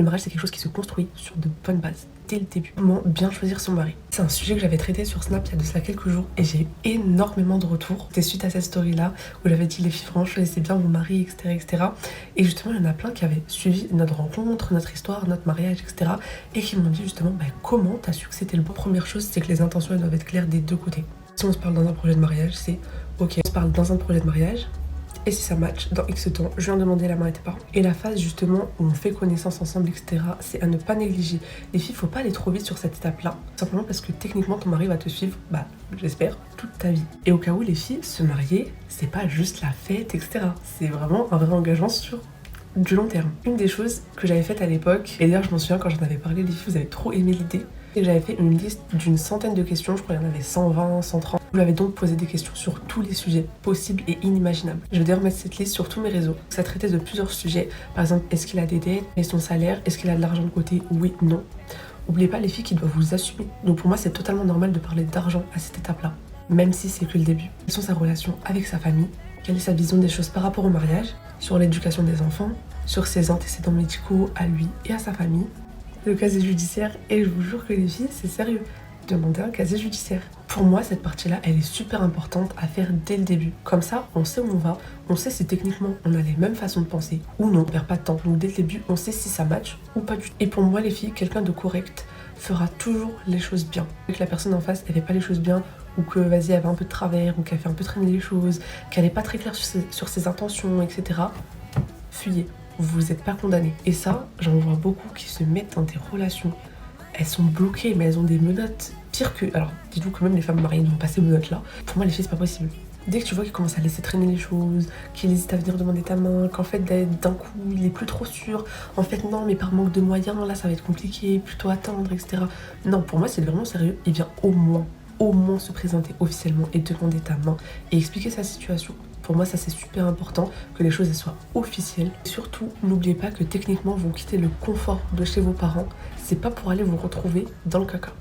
Le mariage, c'est quelque chose qui se construit sur de bonnes bases, dès le début. Comment bien choisir son mari? C'est un sujet que j'avais traité sur Snap il y a de cela quelques jours et j'ai eu énormément de retours. C'était suite à cette story-là où j'avais dit les filles, franchement, choisissez bien vos maris, etc., etc. Et justement, il y en a plein qui avaient suivi notre rencontre, notre histoire, notre mariage, etc. Et qui m'ont dit justement, comment t'as su que c'était le bon? Première chose, c'est que les intentions, elles doivent être claires des deux côtés. Si on se parle dans un projet de mariage, c'est ok, on se parle dans un projet de mariage. Et si ça match, dans X temps, je viens demander la main à tes parents. Et la phase justement où on fait connaissance ensemble, etc., c'est à ne pas négliger. Les filles, faut pas aller trop vite sur cette étape-là. Simplement parce que techniquement, ton mari va te suivre, j'espère, toute ta vie. Et au cas où les filles, se marier, c'est pas juste la fête, etc. C'est vraiment un vrai engagement sur du long terme. Une des choses que j'avais faites à l'époque, et d'ailleurs je m'en souviens quand j'en avais parlé, les filles, vous avez trop aimé l'idée, et j'avais fait une liste d'une centaine de questions, je crois qu'il y en avait 120, 130. Je lui avais donc posé des questions sur tous les sujets possibles et inimaginables. Je vais d'ailleurs mettre cette liste sur tous mes réseaux. Ça traitait de plusieurs sujets. Par exemple, est-ce qu'il a des dettes? Et son salaire? Est-ce qu'il a de l'argent de côté? Oui, non. N'oubliez pas les filles qui doivent vous assumer. Donc pour moi, c'est totalement normal de parler d'argent à cette étape-là, même si c'est que le début. Quelles sont sa relation avec sa famille? Quelle est sa vision des choses par rapport au mariage? Sur l'éducation des enfants? Sur ses antécédents médicaux à lui et à sa famille? Le casier judiciaire, et je vous jure que les filles, c'est sérieux. Demandez un casier judiciaire. Pour moi, cette partie-là, elle est super importante à faire dès le début. Comme ça, on sait où on va, on sait si techniquement on a les mêmes façons de penser ou non, on perd pas de temps. Donc dès le début, on sait si ça match ou pas du tout. Et pour moi, les filles, quelqu'un de correct fera toujours les choses bien. Que la personne en face, elle fait pas les choses bien, ou que vas-y, elle avait un peu de travers, ou qu'elle fait un peu traîner les choses, qu'elle n'est pas très claire sur ses intentions, etc. Fuyez. Vous n'êtes pas condamné. Et ça, j'en vois beaucoup qui se mettent dans des relations. Elles sont bloquées, mais elles ont des menottes pires que... Alors, dites-vous que même les femmes mariées n'ont pas ces menottes-là. Pour moi, les filles, c'est pas possible. Dès que tu vois qu'il commence à laisser traîner les choses, qu'il hésite à venir demander ta main, qu'en fait, d'un coup, il est plus trop sûr. En fait, non, mais par manque de moyens, là, ça va être compliqué, plutôt attendre, etc. Non, pour moi, c'est vraiment sérieux. Il vient au moins se présenter officiellement et demander ta main et expliquer sa situation. Pour moi, ça c'est super important que les choses elles soient officielles. Et surtout, n'oubliez pas que techniquement, vous quittez le confort de chez vos parents. C'est pas pour aller vous retrouver dans le caca.